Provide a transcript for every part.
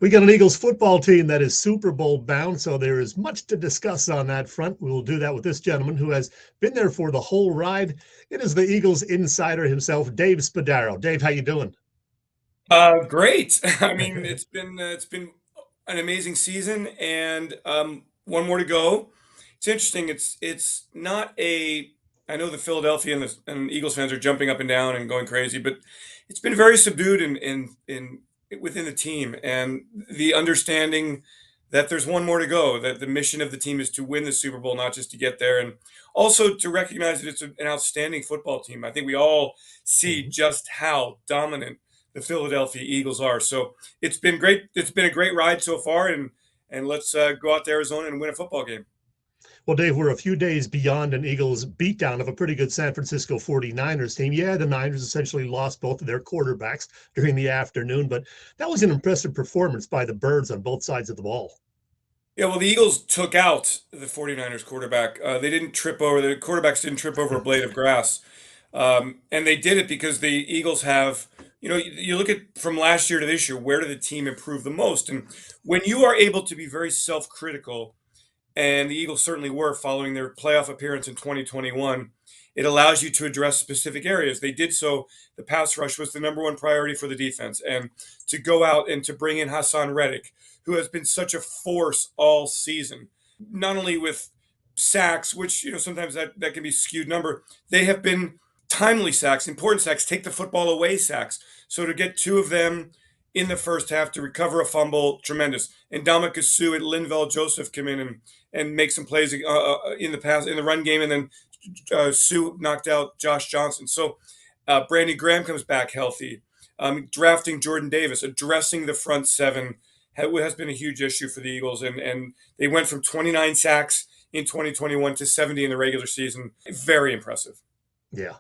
We got an Eagles football team that is Super Bowl bound, so there is much to discuss on that front. We will do that with this gentleman who has been there for the whole ride. It is the Eagles insider himself, Dave Spadaro. Dave, how you doing? Great. I mean, it's been an amazing season, and one more to go. It's interesting. It's not a. I know the Philadelphia and Eagles fans are jumping up and down and going crazy, but it's been very subdued in within the team, and the understanding that there's one more to go. That the mission of the team is to win the Super Bowl, not just to get there, and also to recognize that it's an outstanding football team. I think we all see Mhm. just how dominant the Philadelphia Eagles are. So it's been great. It's been a great ride so far, and let's go out to Arizona and win a football game. Well, Dave, we're a few days beyond an Eagles beatdown of a pretty good San Francisco 49ers team. Yeah, the Niners essentially lost both of their quarterbacks during the afternoon, but that was an impressive performance by the Birds on both sides of the ball. Yeah, well, the Eagles took out the 49ers quarterback. They didn't trip over, the quarterbacks didn't trip over a blade of grass. And they did it because the Eagles have, you look at from last year to this year, where did the team improve the most? And when you are able to be very self critical, and the Eagles certainly were following their playoff appearance in 2021. It allows you to address specific areas. They did so. The pass rush was the number one priority for the defense, and to go out and to bring in Hassan Reddick, who has been such a force all season, not only with sacks, which sometimes that can be skewed number. They have been timely sacks, important sacks, take the football away sacks. So to get two of them in the first half to recover a fumble, tremendous. And Dominic Sue and Linval Joseph come in and make some plays in the run game, and then Sue knocked out Josh Johnson. So Brandon Graham comes back healthy. Drafting Jordan Davis, addressing the front seven has been a huge issue for the Eagles, and they went from 29 sacks in 2021 to 70 in the regular season. Very impressive. Yeah.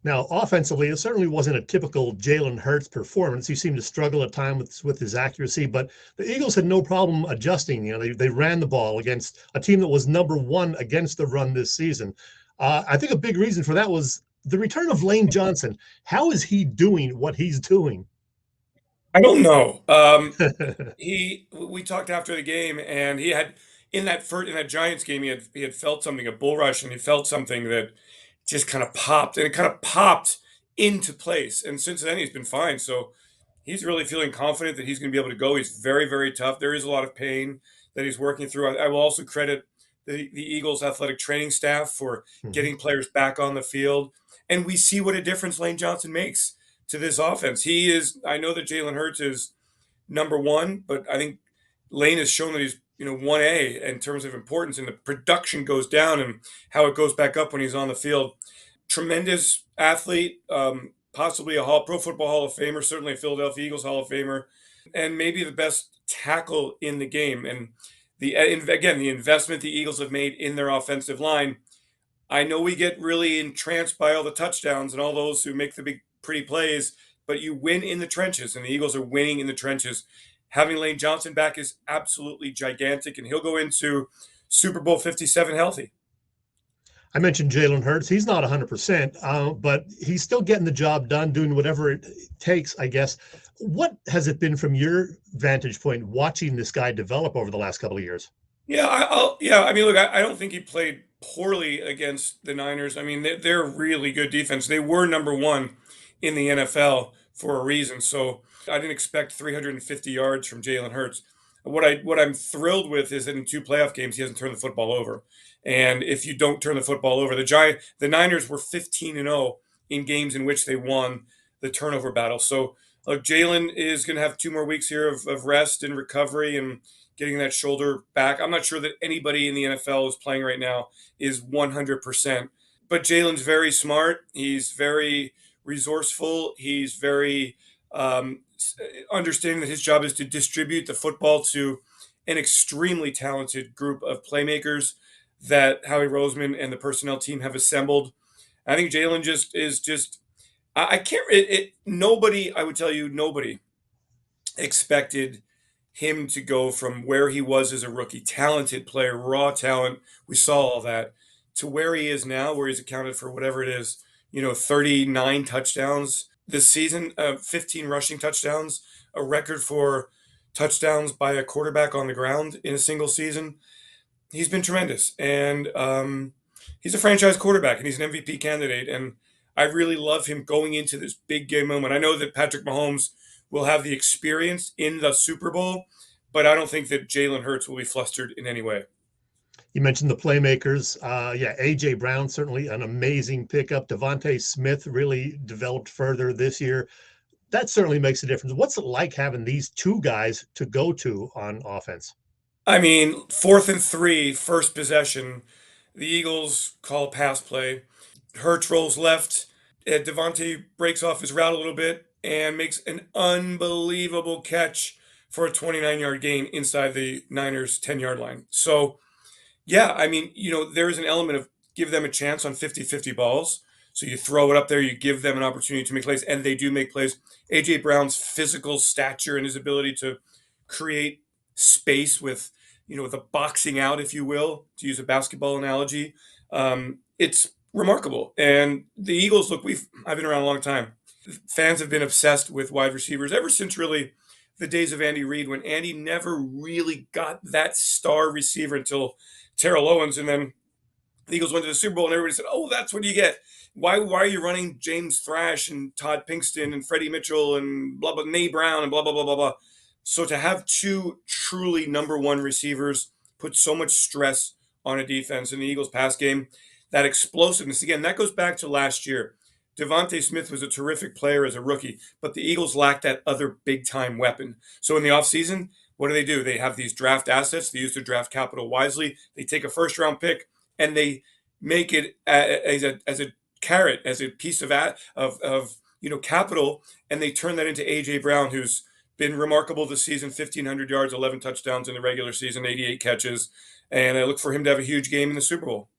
Now, offensively, it certainly wasn't a typical Jalen Hurts performance. He seemed to struggle at times with his accuracy, but the Eagles had no problem adjusting. They ran the ball against a team that was number one against the run this season. I think a big reason for that was the return of Lane Johnson. How is he doing what he's doing? I don't know. We talked after the game, and he had in that Giants game, he had felt something, a bull rush, and he felt something that just kind of popped, and it kind of popped into place. And since then, he's been fine. So he's really feeling confident that he's going to be able to go. He's very, very tough. There is a lot of pain that he's working through. I will also credit the Eagles athletic training staff for Mhm. getting players back on the field. And we see what a difference Lane Johnson makes to this offense. I know that Jalen Hurts is number one, but I think Lane has shown that he's 1A in terms of importance, and the production goes down and how it goes back up when he's on the field. Tremendous athlete, possibly a Pro Football Hall of Famer, certainly a Philadelphia Eagles Hall of Famer, and maybe the best tackle in the game. And again, the investment the Eagles have made in their offensive line. I know we get really entranced by all the touchdowns and all those who make the big pretty plays, but you win in the trenches, and the Eagles are winning in the trenches. Having Lane Johnson back is absolutely gigantic, and he'll go into Super Bowl 57 healthy. I mentioned Jalen Hurts. He's not 100%, but he's still getting the job done, doing whatever it takes, I guess. What has it been from your vantage point watching this guy develop over the last couple of years? Yeah. I mean, look, I don't think he played poorly against the Niners. I mean, they're really good defense. They were number one in the NFL for a reason. So I didn't expect 350 yards from Jalen Hurts. What I'm thrilled with is that in two playoff games he hasn't turned the football over. And if you don't turn the football over, the Niners were 15-0 in games in which they won the turnover battle. So look, Jalen is going to have 2 more weeks here of rest and recovery and getting that shoulder back. I'm not sure that anybody in the NFL who's playing right now is 100%. But Jalen's very smart. He's very resourceful. He's very understanding that his job is to distribute the football to an extremely talented group of playmakers that Howie Roseman and the personnel team have assembled. I think Jalen just is just. I can't. Nobody. I would tell you, nobody expected him to go from where he was as a rookie, talented player, raw talent. We saw all that to where he is now, where he's accounted for whatever it is, 39 touchdowns this season, 15 rushing touchdowns, a record for touchdowns by a quarterback on the ground in a single season. He's been tremendous, and he's a franchise quarterback, and he's an MVP candidate. And I really love him going into this big game moment. I know that Patrick Mahomes will have the experience in the Super Bowl, but I don't think that Jalen Hurts will be flustered in any way. You mentioned the playmakers. Yeah, AJ Brown certainly an amazing pickup. Devontae Smith really developed further this year. That certainly makes a difference. What's it like having these two guys to go to on offense? I mean, 4th and 3, first possession, the Eagles call a pass play. Hurts rolls left. Devontae breaks off his route a little bit and makes an unbelievable catch for a 29-yard gain inside the Niners' 10-yard line. So, yeah, I mean, there is an element of give them a chance on 50-50 balls. So you throw it up there, you give them an opportunity to make plays, and they do make plays. A.J. Brown's physical stature and his ability to create space with, the boxing out, if you will, to use a basketball analogy, it's remarkable. And the Eagles, look, I've been around a long time. Fans have been obsessed with wide receivers ever since really the days of Andy Reid, when Andy never really got that star receiver until Terrell Owens, and then the Eagles went to the Super Bowl, and everybody said, "Oh, that's what you get. Why are you running James Thrash and Todd Pinkston and Freddie Mitchell and blah blah Nay Brown and blah blah blah blah blah?" So to have two truly number one receivers put so much stress on a defense in the Eagles pass game, that explosiveness again, that goes back to last year. Devontae Smith was a terrific player as a rookie, but the Eagles lacked that other big time weapon. So in the offseason, what do? They have these draft assets. They use their draft capital wisely. They take a first round pick and they make it as a carrot, as a piece of capital, and they turn that into AJ Brown, who's been remarkable this season: 1,500 yards, 11 touchdowns in the regular season, 88 catches, and I look for him to have a huge game in the Super Bowl.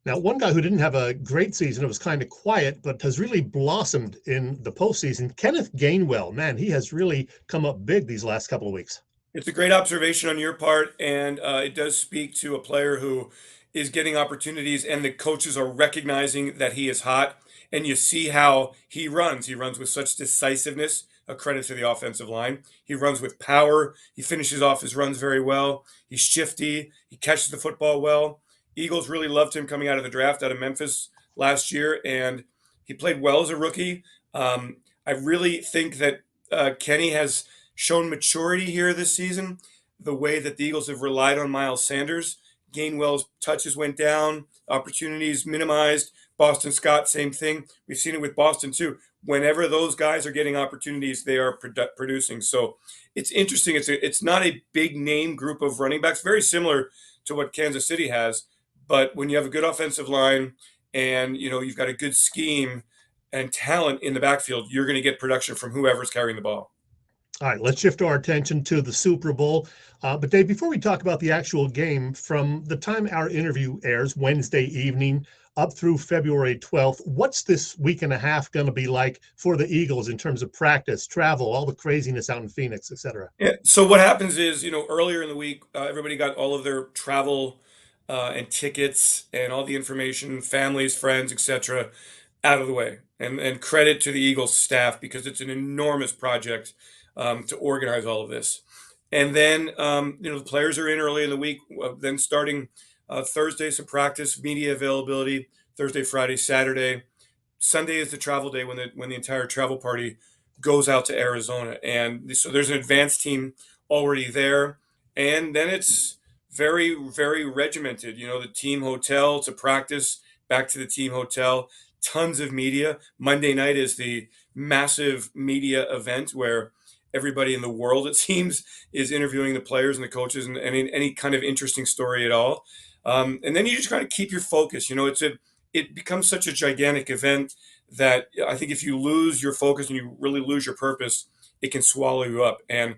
Now, one guy who didn't have a great season, it was kind of quiet, but has really blossomed in the postseason, Kenneth Gainwell. Man, he has really come up big these last couple of weeks. It's a great observation on your part, and it does speak to a player who is getting opportunities, and the coaches are recognizing that he is hot. And you see how he runs. He runs with such decisiveness, a credit to the offensive line. He runs with power. He finishes off his runs very well. He's shifty. He catches the football well. Eagles really loved him coming out of the draft out of Memphis last year, and he played well as a rookie. I really think that Kenny has shown maturity here this season. The way that the Eagles have relied on Miles Sanders, Gainwell's touches went down, opportunities minimized. Boston Scott, same thing. We've seen it with Boston too. Whenever those guys are getting opportunities, they are producing. So it's interesting. It's not a big name group of running backs, very similar to what Kansas City has. But when you have a good offensive line and you've got a good scheme and talent in the backfield, you're going to get production from whoever's carrying the ball. All right, let's shift our attention to the Super Bowl. But Dave, before we talk about the actual game, from the time our interview airs Wednesday evening up through February 12th, what's this week and a half going to be like for the Eagles in terms of practice, travel, all the craziness out in Phoenix, et cetera? Yeah. So what happens is, earlier in the week, everybody got all of their travel and tickets and all the information, families, friends, etc., out of the way. And credit to the Eagles staff, because it's an enormous project to organize all of this. And then the players are in early in the week. Then starting Thursday, some practice, media availability. Thursday, Friday, Saturday. Sunday is the travel day when the entire travel party goes out to Arizona, and so there's an advanced team already there, and then it's very very regimented. The team hotel to practice, back to the team hotel. Tons of media. Monday night is the massive media event where everybody in the world, it seems, is interviewing the players and the coaches and any kind of interesting story at all. And then you just kind of keep your focus. It becomes such a gigantic event that I think if you lose your focus and you really lose your purpose, it can swallow you up. And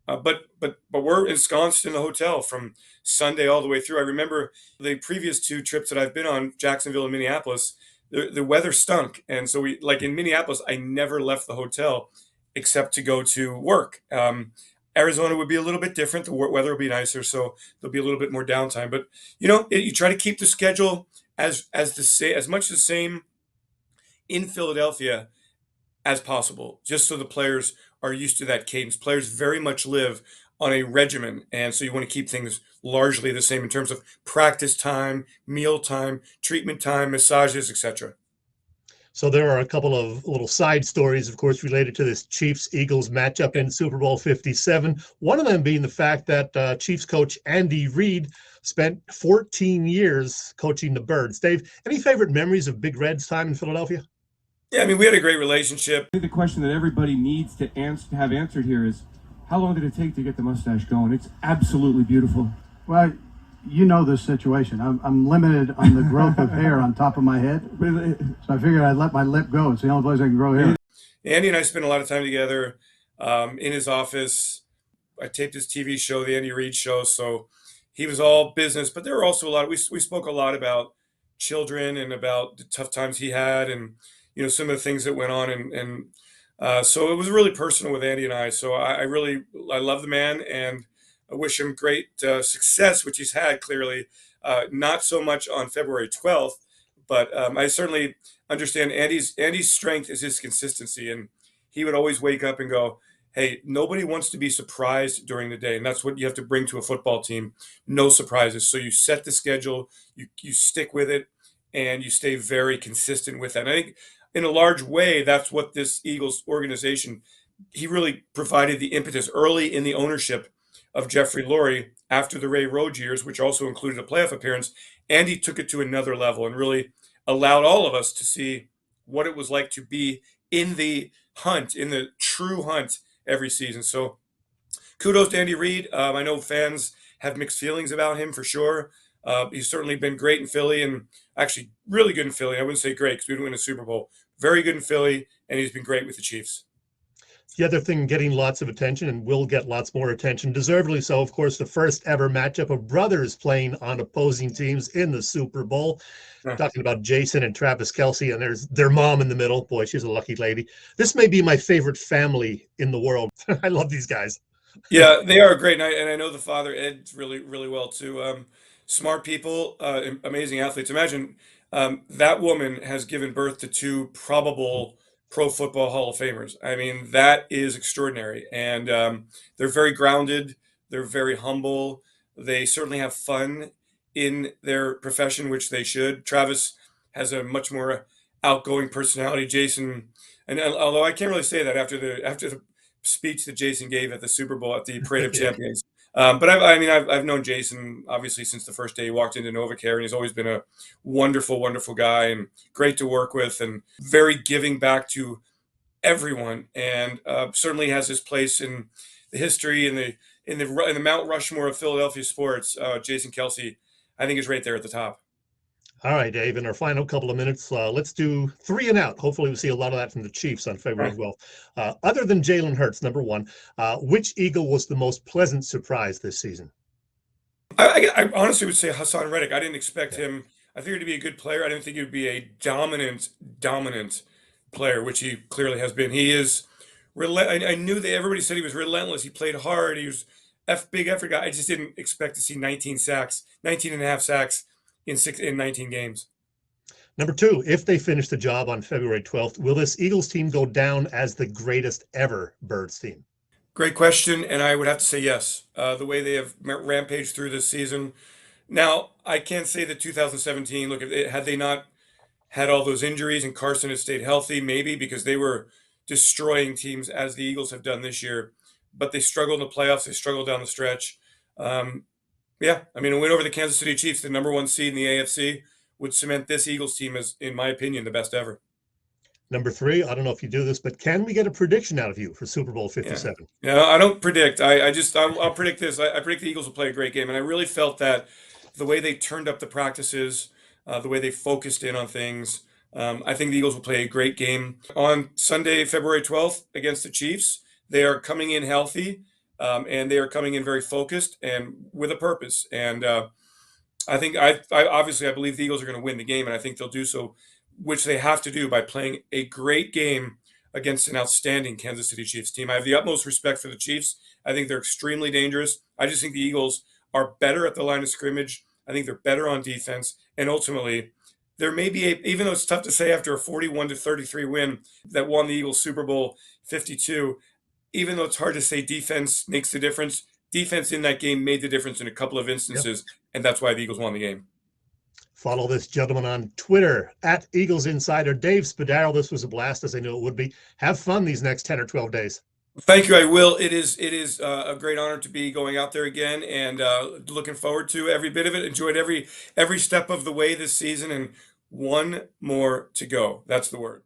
but we're ensconced in the hotel from Sunday all the way through. I remember the previous two trips that I've been on, Jacksonville and Minneapolis. The weather stunk, and so we, like in Minneapolis, I never left the hotel except to go to work. Arizona would be a little bit different. The weather will be nicer, so there'll be a little bit more downtime. But you try to keep the schedule as much the same in Philadelphia as possible, just so the players are used to that cadence. Players very much live on a regimen, and so you want to keep things largely the same in terms of practice time, meal time, treatment time, massages, etc. So there are a couple of little side stories, of course, related to this Chiefs-Eagles matchup in Super Bowl 57. One of them being the fact that Chiefs coach Andy Reid spent 14 years coaching the Birds. Dave, any favorite memories of Big Red's time in Philadelphia? Yeah, I mean, we had a great relationship. I think the question that everybody needs to have answered here is, how long did it take to get the mustache going? It's absolutely beautiful. Well, you know this situation. I'm limited on the growth of hair on top of my head, so I figured I'd let my lip go. It's the only place I can grow hair. Andy and I spent a lot of time together in his office. I taped his TV show, the Andy Reid Show, so he was all business, but there were also a lot. We spoke a lot about children and about the tough times he had, and some of the things that went on, and so it was really personal with Andy and I. So I love the man, and I wish him great success, which he's had clearly. Not so much on February 12th, but I certainly understand Andy's strength is his consistency, and he would always wake up and go, "Hey, nobody wants to be surprised during the day," and that's what you have to bring to a football team. No surprises. So you set the schedule, you stick with it, and you stay very consistent with that. And I think in a large way, that's what this Eagles organization. He really provided the impetus early in the ownership of Jeffrey Lurie after the Ray Rhodes years, which also included a playoff appearance. Andy took it to another level and really allowed all of us to see what it was like to be in the hunt, in the true hunt every season. So kudos to Andy Reid. I know fans have mixed feelings about him for sure. He's certainly been great in Philly, and actually really good in Philly. I wouldn't say great because we didn't win a Super Bowl. Very good in Philly, and he's been great with the Chiefs. The other thing getting lots of attention and will get lots more attention, deservedly so, of course, the first ever matchup of brothers playing on opposing teams in the Super Bowl. Yeah. Talking about Jason and Travis Kelce, and there's their mom in the middle. Boy, she's a lucky lady. This may be my favorite family in the world. I love these guys. Yeah, they are great, and I know the father Ed really, really well too. Smart people, amazing athletes. Imagine that woman has given birth to two probable Pro Football Hall of Famers. I mean, that is extraordinary, and they're very grounded. They're very humble. They certainly have fun in their profession, which they should. Travis has a much more outgoing personality. Jason, and although I can't really say that after the speech that Jason gave at the Super Bowl at the Parade of Yeah. Champions. But I've known Jason obviously since the first day he walked into NovaCare, and he's always been a wonderful, wonderful guy and great to work with, and very giving back to everyone, and certainly has his place in the history in the Mount Rushmore of Philadelphia sports. Jason Kelsey, I think, is right there at the top. All right, Dave, in our final couple of minutes, let's do 3 and out. Hopefully, we see a lot of that from the Chiefs on February 12th. Other than Jalen Hurts, number one, which Eagle was the most pleasant surprise this season? I honestly would say Hassan Reddick. I didn't expect Yeah. him. I figured he'd be a good player. I didn't think he would be a dominant player, which he clearly has been. He is. I knew that everybody said he was relentless. He played hard. He was big effort guy. I just didn't expect to see 19 sacks, 19 and a half sacks in 19 games. Number two, if they finish the job on February 12th, will this Eagles team go down as the greatest ever Birds team? Great question, and I would have to say yes. The way they have rampaged through this season. Now, I can't say that 2017. Look, had they not had all those injuries and Carson had stayed healthy, maybe because they were destroying teams as the Eagles have done this year. But they struggled in the playoffs. They struggled down the stretch. Um, yeah, I mean, a win over the Kansas City Chiefs, the number one seed in the AFC, would cement this Eagles team as, in my opinion, the best ever. Number three, I don't know if you do this, but can we get a prediction out of you for Super Bowl Yeah. 57? No, I don't predict. I'll predict this. I predict the Eagles will play a great game, and I really felt that the way they turned up the practices, the way they focused in on things. I think the Eagles will play a great game on Sunday, February 12th against the Chiefs. They are coming in healthy, and they are coming in very focused and with a purpose. And I think I obviously I believe the Eagles are going to win the game, and I think they'll do so, which they have to do by playing a great game against an outstanding Kansas City Chiefs team. I have the utmost respect for the Chiefs. I think they're extremely dangerous. I just think the Eagles are better at the line of scrimmage. I think they're better on defense, and ultimately, there may be even though it's tough to say after a 41-33 win that won the Eagles Super Bowl 52. even though it's hard to say defense makes the difference, defense in that game made the difference in a couple of Yep. instances, and that's why the Eagles won the game. Follow this gentleman on Twitter at Eagles Insider Dave Spadaro. This was a blast, as I knew it would be. Have fun these next 10 or 12 days. Thank you. I will. It is a great honor to be going out there again, and looking forward to every bit of it. Enjoyed every step of the way this season, and one more to go. That's the word.